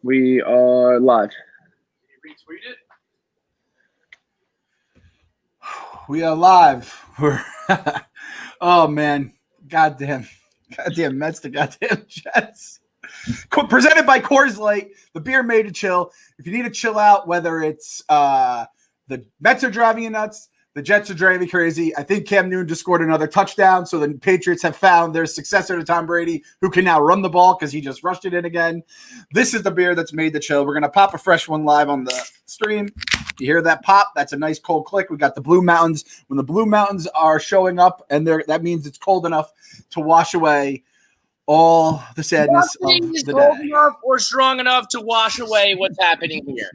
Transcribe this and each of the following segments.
We are live. Retweet it. We are live. We're oh man, goddamn Mets to goddamn Jets. Presented by Coors Light, the beer made to chill. If you need to chill out, whether it's the Mets are driving you nuts, the Jets are driving you crazy. I think Cam Newton just scored another touchdown, so the Patriots have found their successor to Tom Brady, who can now run the ball because he just rushed it in again. This is the beer that's made to chill. We're gonna pop a fresh one live on the stream. You hear that pop? That's a nice cold click. We got the Blue Mountains. When the Blue Mountains are showing up, and that means it's cold enough to wash away all the sadness of is the cold day. enough or strong enough to wash away what's happening here.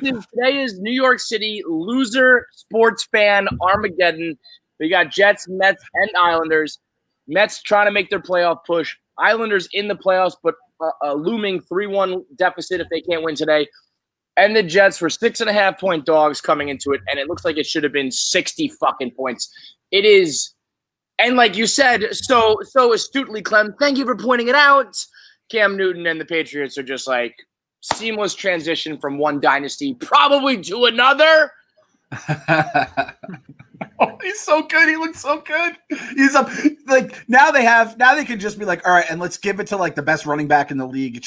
Today is New York City loser sports fan Armageddon. We got Jets, Mets, and Islanders. Mets trying to make their playoff push. Islanders in the playoffs, but a looming 3-1 deficit if they can't win today. And the Jets were 6.5-point dogs coming into it, and it looks like it should have been 60 fucking points. It is. And like you said, so astutely, Clem, thank you for pointing it out. Cam Newton and the Patriots are just like seamless transition from one dynasty probably to another. Oh, he's so good. He looks so good. He's up. Like now they can just be like, all right, and let's give it to like the best running back in the league.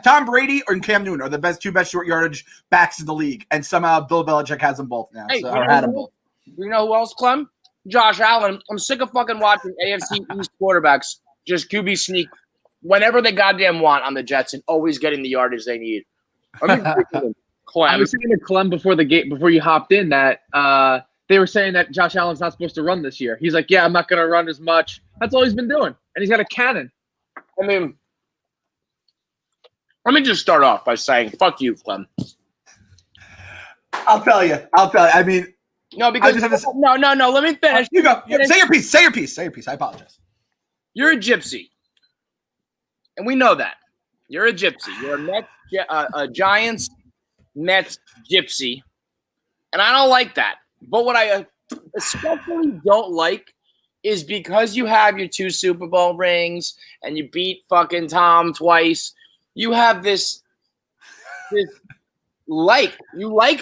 Tom Brady or Cam Newton are the two best short yardage backs in the league, and somehow Bill Belichick has them both now. Hey, or had them both. You know who else, Clem? Josh Allen. I'm sick of fucking watching AFC East quarterbacks just QB sneak whenever they goddamn want on the Jets and always getting the yardage they need. Clem. I was saying to Clem before you hopped in that they were saying that Josh Allen's not supposed to run this year. He's like, yeah, I'm not going to run as much. That's all he's been doing, and he's got a cannon. I mean, let me just start off by saying, fuck you, Clem. I'll tell you. I mean, no, because no. Let me finish. You go. Say your piece. Say your piece. I apologize. You're a gypsy, and we know that. You're a gypsy. You're a Giants Mets gypsy, and I don't like that. But what I especially don't like is because you have your 2 Super Bowl rings and you beat fucking Tom twice. You have this you like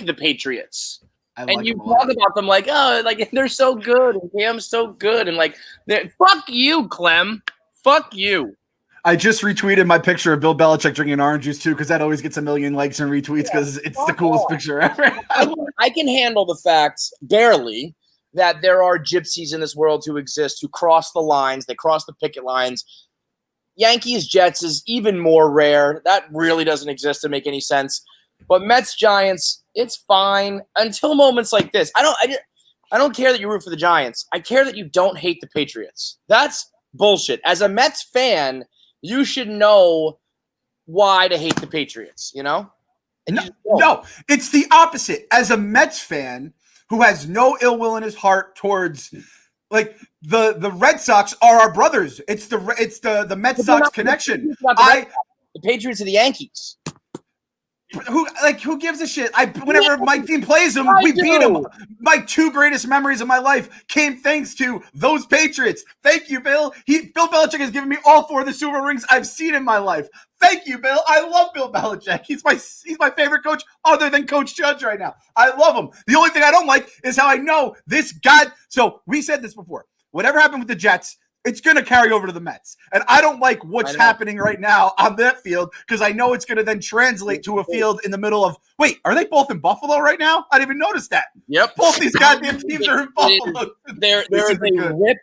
the Patriots. And you talk about them like, oh, like they're so good, and Cam's so good, and like, fuck you, Clem, fuck you. I just retweeted my picture of Bill Belichick drinking orange juice too, because that always gets a million likes and retweets because it's the coolest picture ever. I can handle the fact, barely, that there are gypsies in this world who exist who cross the lines. They cross the picket lines. Yankees Jets is even more rare. That really doesn't exist to make any sense. But Mets Giants, it's fine until moments like this. I don't care that you root for the Giants. I care that you don't hate the Patriots. That's bullshit. As a Mets fan, you should know why to hate the Patriots, you know? No, it's the opposite. As a Mets fan who has no ill will in his heart towards like the Red Sox are our brothers. It's the Mets Sox connection. The Patriots are the Yankees. Who gives a shit? Whenever my team plays them, we beat them. My 2 greatest memories of my life came thanks to those Patriots. Thank you, Bill. Bill Belichick has given me all 4 of the Super rings I've seen in my life. Thank you, Bill. I love Bill Belichick. He's my favorite coach other than Coach Judge right now. I love him. The only thing I don't like is how I know this God. So we said this before. Whatever happened with the Jets, it's going to carry over to the Mets. And I don't like what's happening right now on that field because I know it's going to then translate to a field in the middle of – wait, are they both in Buffalo right now? I didn't even notice that. Yep. Both these goddamn teams are in Buffalo. There is a rip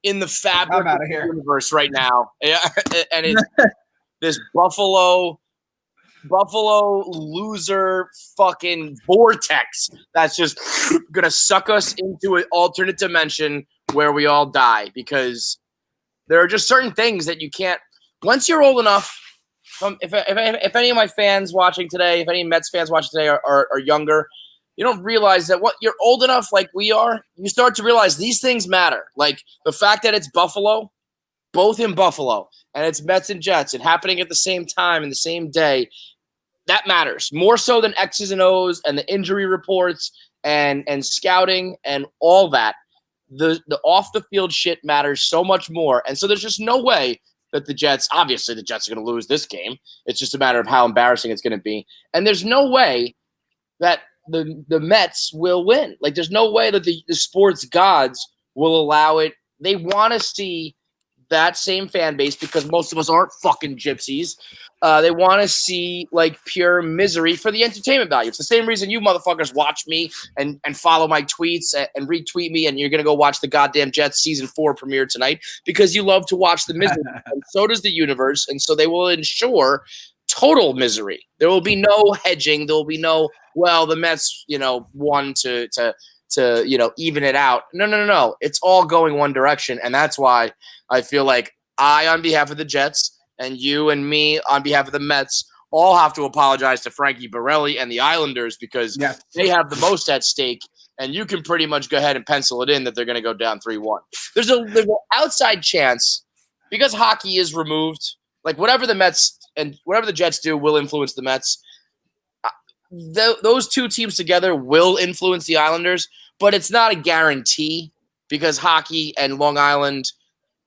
in the fabric of the universe right now. And it's this Buffalo loser fucking vortex that's just going to suck us into an alternate dimension where we all die because – there are just certain things that you can't. Once you're old enough, if any of my fans watching today, if any Mets fans watching today are younger, you don't realize that what you're old enough like we are, you start to realize these things matter. Like the fact that it's Buffalo, both in Buffalo, and it's Mets and Jets, and happening at the same time in the same day, that matters more so than X's and O's and the injury reports and scouting and all that. The off the field shit matters so much more. And so there's just no way that the Jets are going to lose this game. It's just a matter of how embarrassing it's going to be. And there's no way that the Mets will win. Like, there's no way that the sports gods will allow it. They want to see that same fan base because most of us aren't fucking gypsies. They want to see like pure misery for the entertainment value. It's the same reason you motherfuckers watch me and follow my tweets and retweet me, and you're going to go watch the goddamn Jets season 4 premiere tonight because you love to watch the misery. And so does the universe, and so they will ensure total misery. There will be no hedging. There will be no, well, the Mets, won to even it out. No. It's all going one direction, and that's why I feel like I, on behalf of the Jets, and you and me on behalf of the Mets, all have to apologize to Frankie Borelli and the Islanders because they have the most at stake, and you can pretty much go ahead and pencil it in that they're going to go down 3-1. There's an outside chance because hockey is removed. Like, whatever the Mets and whatever the Jets do will influence the Mets. Those two teams together will influence the Islanders, but it's not a guarantee because hockey and Long Island,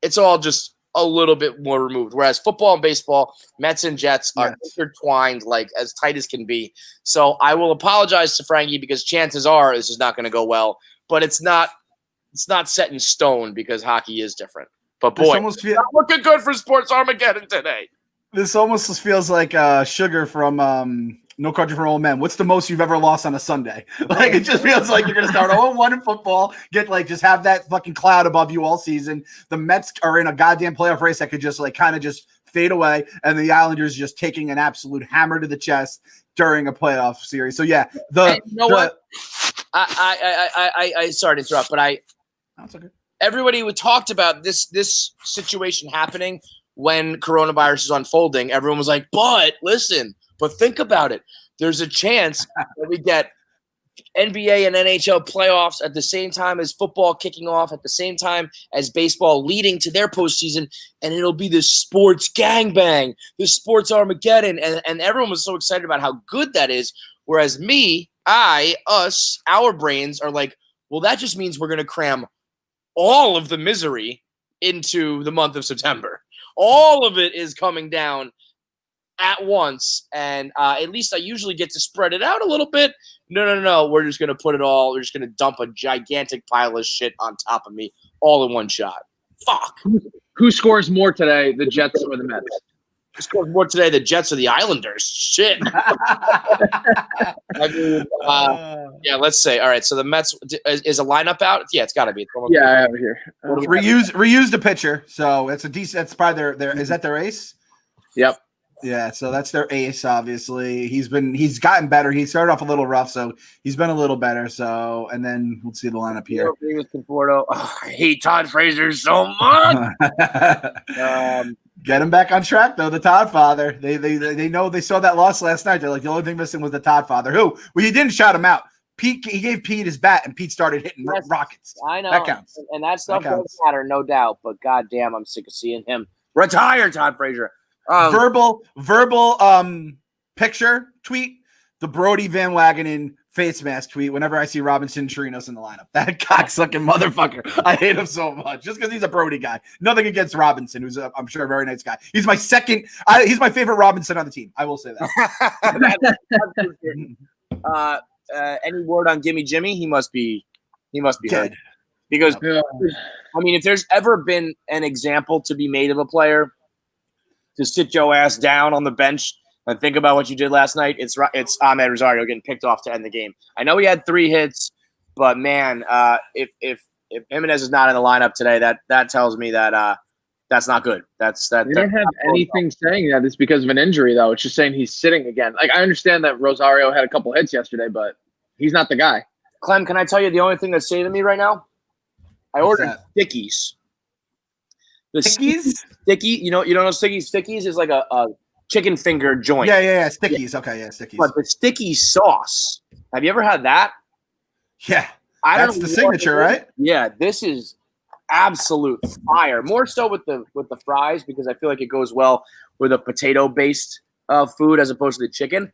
it's all just a little bit more removed. Whereas football and baseball, Mets and Jets are intertwined like as tight as can be. So I will apologize to Frankie because chances are this is not going to go well, but it's not set in stone because hockey is different. But boy, it's not looking good for Sports Armageddon today. This almost feels like Sugar from No Country for Old Men. What's the most you've ever lost on a Sunday? Like, it just feels like you're going to start 0-1 in football, just have that fucking cloud above you all season. The Mets are in a goddamn playoff race that could just kind of just fade away, and the Islanders just taking an absolute hammer to the chest during a playoff series. So yeah, what? I sorry to interrupt, but that's okay. Everybody who talked about this situation happening when coronavirus is unfolding, everyone was like, but think about it. There's a chance that we get NBA and NHL playoffs at the same time as football kicking off, at the same time as baseball leading to their postseason, and it'll be this sports gangbang, this sports Armageddon, and everyone was so excited about how good that is, whereas our brains are like, well, that just means we're going to cram all of the misery into the month of September. All of it is coming down at once, and at least I usually get to spread it out a little bit. No. We're just going to put it all – we're just going to dump a gigantic pile of shit on top of me all in one shot. Fuck. Who scores more today, the Jets or the Mets? Who scores more today, the Jets or the Islanders? Shit. I mean, let's say. All right, so the Mets – is a lineup out? Yeah, it's got to be. I have it here. Reuse the pitcher, so it's a decent – that's probably their – is that their ace? Yep. Yeah, so that's their ace, obviously. He's gotten better. He started off a little rough, so he's been a little better. So, and then we'll see the lineup here. I hate Todd Frazier so much. Get him back on track, though, the Todd father. They know they saw that loss last night. They're like, the only thing missing was the Todd father. Well, he didn't shout him out. He gave Pete his bat, and Pete started hitting rockets. I know. That counts. And that stuff doesn't matter, no doubt. But goddamn, I'm sick of seeing him retire, Todd Frazier. Verbal picture tweet, the Brody Van Wagenen face mask tweet whenever I see Robinson Chirinos in the lineup. That cocksucking motherfucker. I hate him so much just because he's a Brody guy. Nothing against Robinson, who's I'm sure a very nice guy. He's my he's my favorite Robinson on the team. I will say that. Any word on Gimme Jimmy? He must be dead. Because I mean, if there's ever been an example to be made of a player to sit your ass down on the bench and think about what you did last night, it's Ahmed Rosario getting picked off to end the game. I know he had 3 hits, but man, if Jimenez is not in the lineup today, that tells me that that's not good. They don't have anything saying that it's because of an injury, though. It's just saying he's sitting again. Like, I understand that Rosario had a couple hits yesterday, but he's not the guy. Clem, can I tell you the only thing that's saving me right now? I ordered Stickies. The Sticky, you know Stickies? Stickies is like a chicken finger joint. Yeah. Stickies. Okay, yeah, Stickies. But the sticky sauce, have you ever had that? Yeah. That's the signature, right? Yeah, this is absolute fire. More so with the fries because I feel like it goes well with a potato-based food as opposed to the chicken.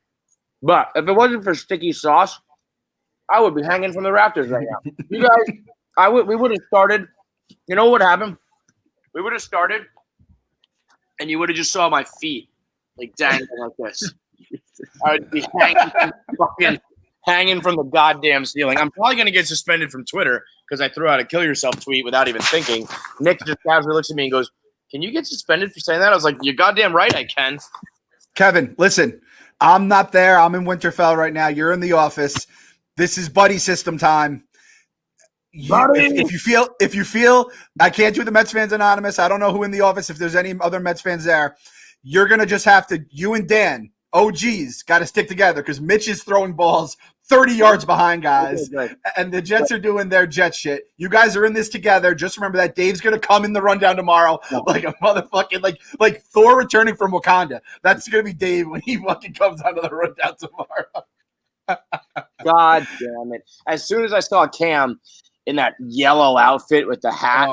But if it wasn't for sticky sauce, I would be hanging from the rafters right now. You guys, we would have started. You know what happened? We would have started and you would have just saw my feet like dangling like this. I would be hanging from the goddamn ceiling. I'm probably gonna get suspended from Twitter because I threw out a kill yourself tweet without even thinking. Nick just casually looks at me and goes, "Can you get suspended for saying that?" I was like, "You're goddamn right, I can." Kevin, listen, I'm not there. I'm in Winterfell right now. You're in the office. This is buddy system time. If you feel I can't do the Mets fans anonymous, I don't know who in the office, if there's any other Mets fans there, you're going to just have to, you and Dan, OGs, got to stick together because Mitch is throwing balls 30 yards behind guys, and the Jets are doing their Jet shit. You guys are in this together. Just remember that Dave's going to come in the rundown tomorrow like a motherfucking, like Thor returning from Wakanda. That's going to be Dave when he fucking comes onto the rundown tomorrow. God damn it. As soon as I saw Cam in that yellow outfit with the hat,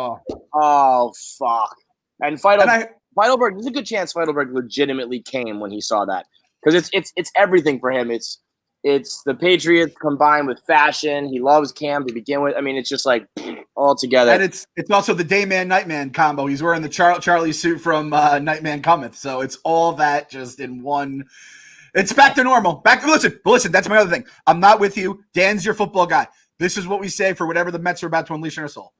oh fuck. And Feidelberg, there's a good chance Feidelberg legitimately came when he saw that. Because it's everything for him. It's the Patriots combined with fashion. He loves Cam to begin with. I mean, it's just like all together. And it's also the Dayman Nightman combo. He's wearing the Charlie suit from Nightman Cometh. So it's all that just in one. It's back to normal. Listen, that's my other thing. I'm not with you. Dan's your football guy. This is what we say for whatever the Mets are about to unleash on us all.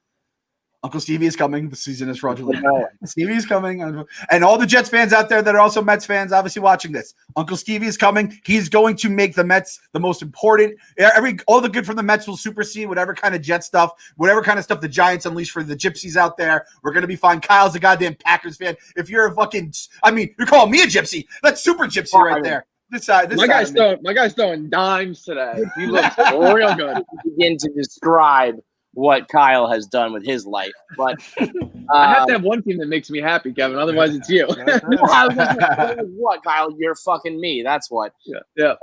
Uncle Stevie is coming. The season is fraudulent. Stevie is coming. And all the Jets fans out there that are also Mets fans, obviously watching this, Uncle Stevie is coming. He's going to make the Mets the most important. All the good from the Mets will supersede whatever kind of Jet stuff, whatever kind of stuff the Giants unleash for the Gypsies out there. We're going to be fine. Kyle's a goddamn Packers fan. If you're you're calling me a Gypsy. That's super Gypsy right there. My guy's throwing dimes today. He looks real good. Begin to describe what Kyle has done with his life, but I have to have one team that makes me happy, Kevin. Otherwise, it's you. What, Kyle? You're fucking me. That's what. Yeah.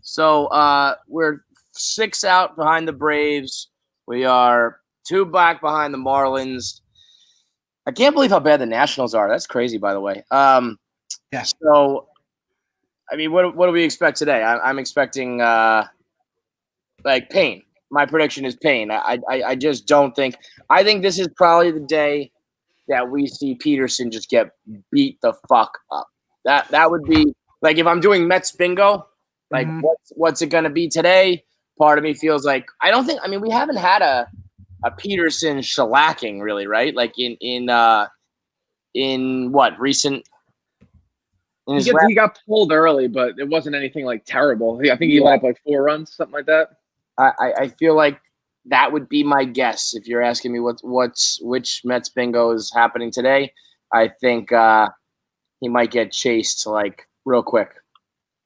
So we're 6 out behind the Braves. We are 2 back behind the Marlins. I can't believe how bad the Nationals are. That's crazy, by the way. Yeah. So. I mean, what do we expect today? I'm expecting pain. My prediction is pain. I just don't think – I think this is probably the day that we see Peterson just get beat the fuck up. That would be – like if I'm doing Mets bingo, like what's it going to be today? Part of me feels like – I don't think – I mean, we haven't had a Peterson shellacking really, right? Like in what, recent – he got pulled early, but it wasn't anything like terrible. I think he let up like 4 runs, something like that. I feel like that would be my guess if you're asking me which Mets bingo is happening today. I think he might get chased like real quick.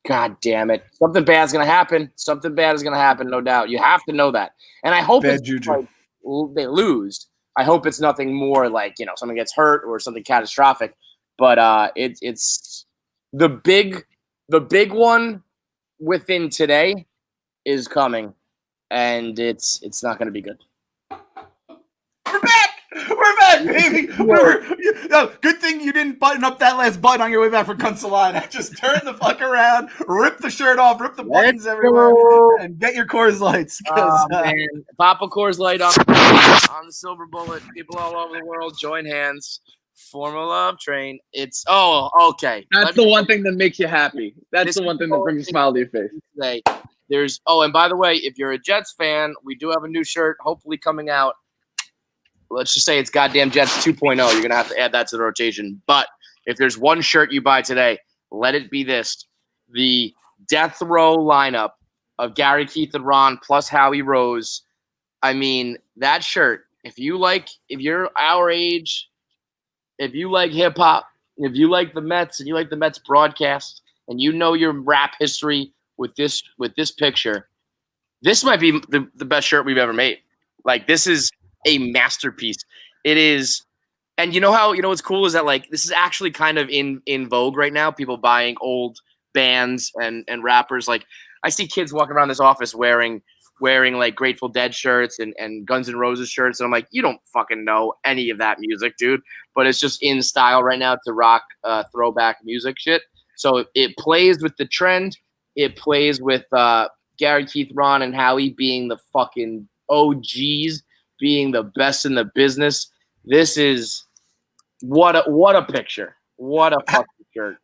God damn it! Something bad's gonna happen. Something bad is gonna happen, no doubt. You have to know that. And I hope bad juju. Like, they lose. I hope it's nothing more like someone gets hurt or something catastrophic. But it's. The big one within today is coming, and it's not going to be good. We're back, baby. Good thing you didn't button up that last button on your way back from Consolata. Just turn the fuck around, rip the shirt off, rip the buttons everywhere, and get your Coors Lights. Man. Pop a Coors Light on the Silver Bullet. People all over the world join hands. Form a love train. It's okay. That's the one thing that makes you happy. That's the one thing that brings a smile to your face. Today. And by the way, if you're a Jets fan, we do have a new shirt hopefully coming out. Let's just say it's goddamn Jets 2.0. You're gonna have to add that to the rotation. But if there's one shirt you buy today, let it be this: the death row lineup of Gary, Keith, and Ron plus Howie Rose. I mean, that shirt. If you're our age. If you like hip-hop, if you like the Mets and you like the Mets broadcast and you know your rap history with this picture, this might be the best shirt we've ever made. Like, this is a masterpiece. It is – and what's cool is that, like, this is actually kind of in vogue right now, people buying old bands and rappers. Like, I see kids walking around this office wearing like Grateful Dead shirts and Guns N' Roses shirts. And I'm like, you don't fucking know any of that music, dude. But it's just in style right now to rock throwback music shit. So it plays with the trend. It plays with Gary, Keith, Ron, and Howie being the fucking OGs, being the best in the business. This is what a picture. What a fucking shirt.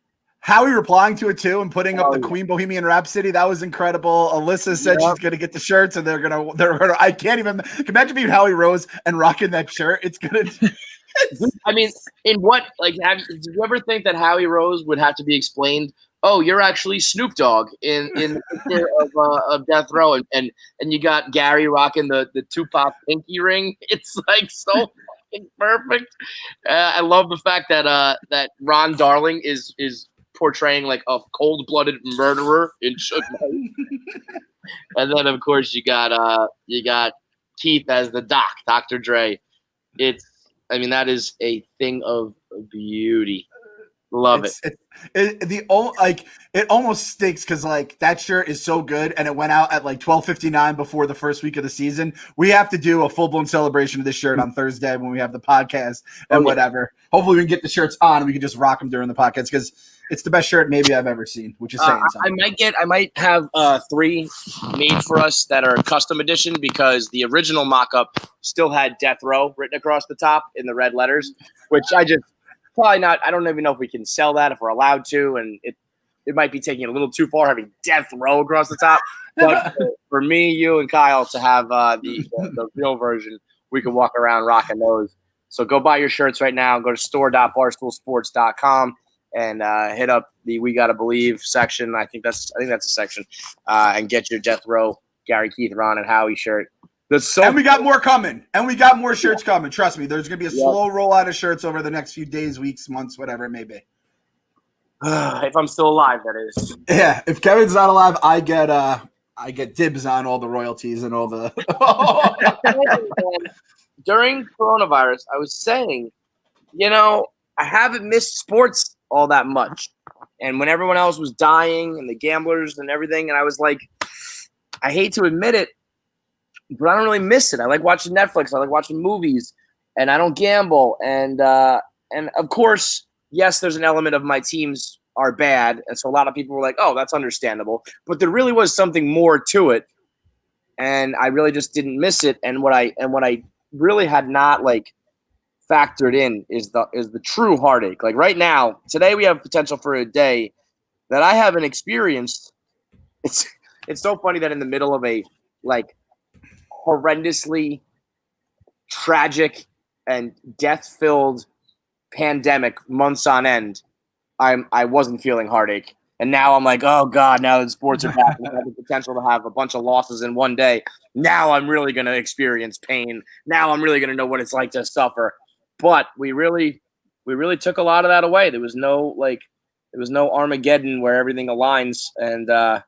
Howie replying to it too and putting up the Queen Bohemian Rhapsody. That was incredible. Alyssa said she's gonna get the shirts and they're gonna. I can't even imagine being Howie Rose and rocking that shirt. It's gonna. I mean, in what did you ever think that Howie Rose would have to be explained? Oh, you're actually Snoop Dogg in the picture of Death Row, and you got Gary rocking the Tupac pinky ring. It's like so perfect. I love the fact that that Ron Darling is portraying like a cold-blooded murderer in Suge Knight. And then of course you got Keith as the Dr. Dre. That is a thing of beauty. Love it. It almost stinks because like that shirt is so good and it went out at like 12:59 before the first week of the season. We have to do a full-blown celebration of this shirt on Thursday when we have the podcast and whatever. Hopefully we can get the shirts on and we can just rock them during the podcast because it's the best shirt maybe I've ever seen, which is saying something. I might have 3 made for us that are custom edition because the original mock-up still had Death Row written across the top in the red letters, which I just probably not. I don't even know if we can sell that if we're allowed to, and it might be taking it a little too far having Death Row across the top. But for me, you, and Kyle to have the real version, we can walk around rocking those. So go buy your shirts right now. Go to store.barstoolsports.com. And hit up the We Gotta Believe section. I think that's a section. And get your Death Row, Gary, Keith, Ron, and Howie shirt. And we got more coming. And we got more shirts coming. Trust me, there's going to be a slow rollout of shirts over the next few days, weeks, months, whatever it may be. If I'm still alive, that is. Yeah, if Kevin's not alive, I get dibs on all the royalties and all the. During coronavirus, I was saying, I haven't missed sports all that much. And when everyone else was dying and the gamblers and everything, and I was like, I hate to admit it, but I don't really miss it. I like watching Netflix. I like watching movies, and I don't gamble. And of course, yes, there's an element of my teams are bad, and so a lot of people were like, "Oh, that's understandable." But there really was something more to it, and I really just didn't miss it. And what I really had not factored in is the true heartache. Like right now, today we have potential for a day that I haven't experienced. It's so funny that in the middle of a horrendously tragic and death-filled pandemic months on end, I wasn't feeling heartache. And now I'm like, oh God, now that sports are back, we have the potential to have a bunch of losses in one day. Now I'm really going to experience pain. Now I'm really going to know what it's like to suffer. But we really took a lot of that away. There was no Armageddon where everything aligns. And our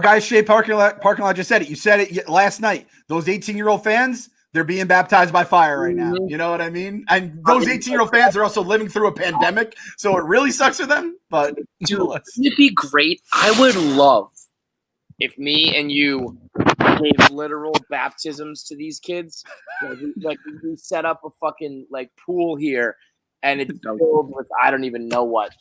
guy Shea Parking Lot just said it. You said it last night. Those 18-year-old fans, they're being baptized by fire right now. You know what I mean? And those 18-year-old fans are also living through a pandemic, so it really sucks for them. But dude, wouldn't it be great? I would love if me and you gave literal baptisms to these kids. We set up a fucking pool here, and it's filled with I don't even know what,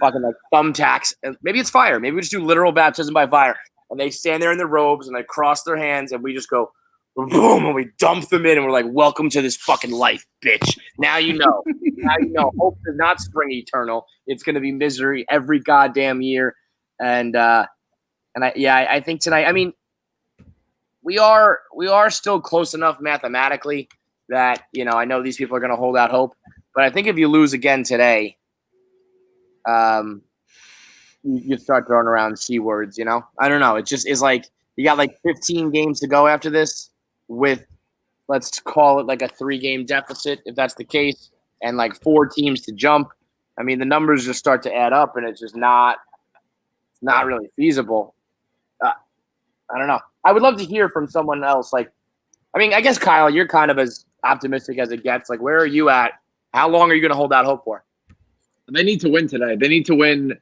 fucking thumbtacks. And maybe it's fire. Maybe we just do literal baptism by fire, and they stand there in their robes and they cross their hands, and we just go boom, and we dump them in, and we're like, "Welcome to this fucking life, bitch." Now you know. Now you know. Hope is not spring eternal. It's gonna be misery every goddamn year, and I think tonight. I mean, we are still close enough mathematically that I know these people are gonna hold out hope, but I think if you lose again today, you start throwing around C words. I don't know. It just is like you got 15 games to go after this. With, let's call it a 3-game deficit, if that's the case, and 4 teams to jump. I mean, the numbers just start to add up, and it's just not really feasible. I don't know. I would love to hear from someone else. I guess, Kyle, you're kind of as optimistic as it gets. Where are you at? How long are you going to hold out hope for? They need to win today. They need to win.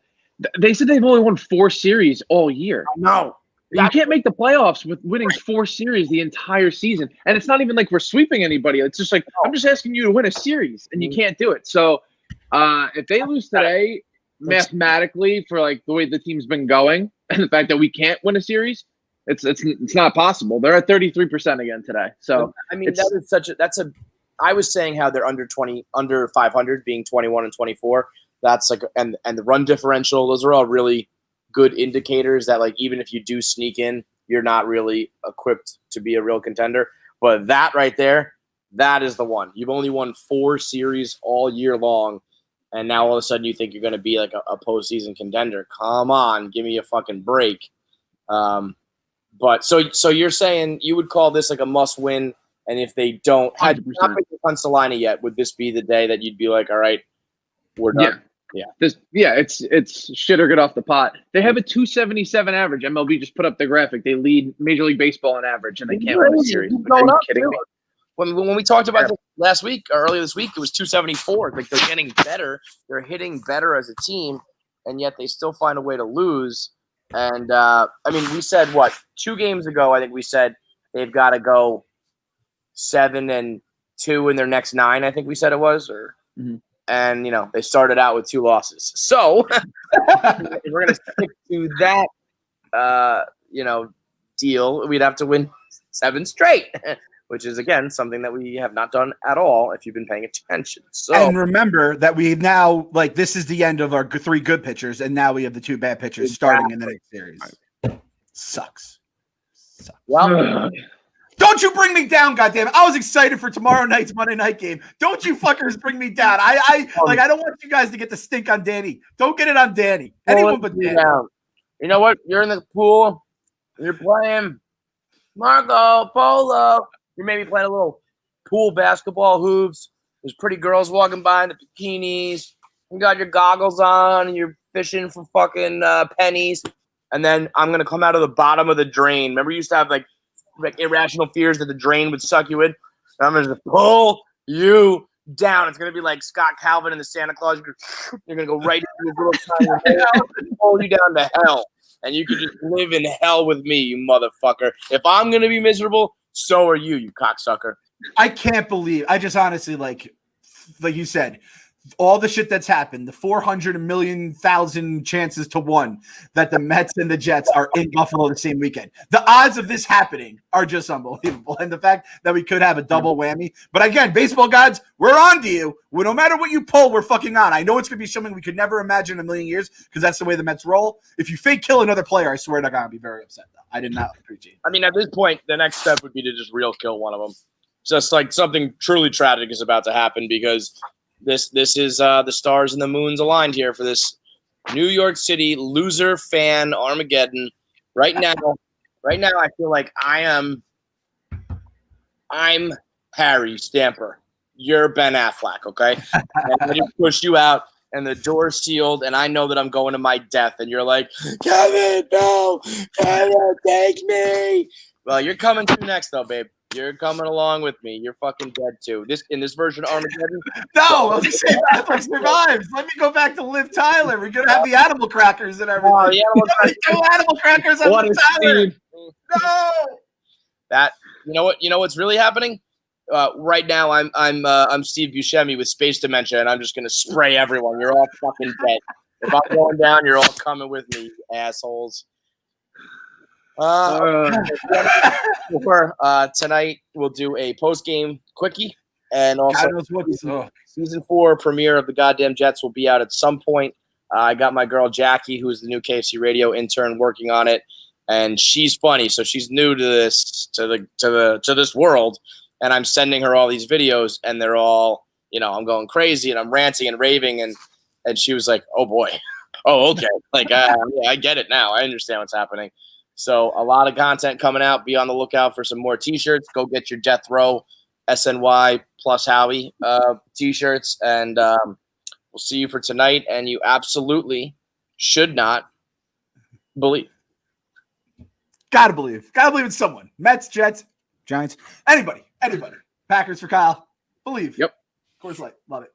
They said they've only won 4 series all year. No. You can't make the playoffs with winning 4 series the entire season. And it's not even we're sweeping anybody. It's just I'm just asking you to win a series, and you can't do it. So if they lose today, mathematically, for the way the team's been going, and the fact that we can't win a series, it's not possible. They're at 33% again today. So I mean, that's I was saying how they're under 500, being 21 and 24. That's like, and the run differential, those are all really good indicators that, like, even if you do sneak in, you're not really equipped to be a real contender. But that right there, that is the one. You've only won 4 series all year long, and now all of a sudden you think you're going to be like a postseason contender. Come on, give me a fucking break. But so you're saying you would call this like a must-win, and if they don't, had you not picked the Punsalina yet, would this be the day that you'd be like, all right, we're done? It's shit or get off the pot. They have a 277 average. MLB just put up the graphic. They lead Major League Baseball in average, and they can't win a series. Are you kidding me? When we talked about this last week or earlier this week, it was 274. Like, they're getting better. They're hitting better as a team, and yet they still find a way to lose. And, I mean, we said, 2 games ago, I think we said they've got to go 7-2 in their next 9, I think we said it was. And, they started out with 2 losses. So if we're going to stick to that, deal, we'd have to win 7 straight, which is, again, something that we have not done at all if you've been paying attention. So, and remember that we now, like, this is the end of our 3 good pitchers, and now we have the 2 bad pitchers starting in the next series. Sucks. Well, don't you bring me down, goddammit. I was excited for tomorrow night's Monday night game. Don't you fuckers bring me down. I don't want you guys to get the stink on Danny. Don't get it on Danny. Anyone but Danny. You know what? You're in the pool. You're playing Marco Polo. You're maybe playing a little pool basketball hoops. There's pretty girls walking by in the bikinis. You got your goggles on, and you're fishing for fucking pennies. And then I'm going to come out of the bottom of the drain. Remember, you used to have, like irrational fears that the drain would suck you in? And I'm going to pull you down. It's going to be like Scott Calvin in the Santa Claus. You're going to go right into his little tiny hell and pull you down to hell. And you can just live in hell with me, you motherfucker. If I'm going to be miserable, so are you cocksucker. I can't believe. I just honestly, like you said, all the shit that's happened, the 400 million chances to 1 that the Mets and the Jets are in Buffalo the same weekend. The odds of this happening are just unbelievable. And the fact that we could have a double whammy. But again, baseball gods, we're on to you. Well, no matter what you pull, we're fucking on. I know it's going to be something we could never imagine in a million years because that's the way the Mets roll. If you fake kill another player, I swear to God, I'll be very upset, though. I did not appreciate it. I mean, at this point, the next step would be to just real kill one of them. Just like something truly tragic is about to happen because this is the stars and the moons aligned here for this New York City loser fan Armageddon. Right now, I feel like I'm Harry Stamper. You're Ben Affleck, okay? And I just pushed you out, and the door's sealed, and I know that I'm going to my death, and you're like, Kevin, no, Kevin, take me. Well, you're coming through next, though, babe. You're coming along with me. You're fucking dead too. In this version of Armageddon. No, I was just saying Affleck survives. Let me go back to Liv Tyler. We're gonna have the animal crackers and everything. Oh, the animal crackers on Liv Tyler. No. That you know what's really happening? Right now I'm Steve Buscemi with space dementia, and I'm just gonna spray everyone. You're all fucking dead. If I'm going down, you're all coming with me, you assholes. Tonight we'll do a post-game quickie, and also season 4 premiere of the goddamn Jets will be out at some point. I got my girl Jackie, who's the new KFC radio intern, working on it, and she's funny, so she's new to this to this world, and I'm sending her all these videos, and they're all, I'm going crazy and I'm ranting and raving, and she was like, "Oh boy, oh okay, like yeah, I get it now. I understand what's happening." So a lot of content coming out. Be on the lookout for some more T-shirts. Go get your Death Row SNY plus Howie T-shirts, and we'll see you for tonight. And you absolutely should not believe. Gotta believe in someone. Mets, Jets, Giants, anybody. Packers for Kyle. Believe. Yep. Coors Light. Love it.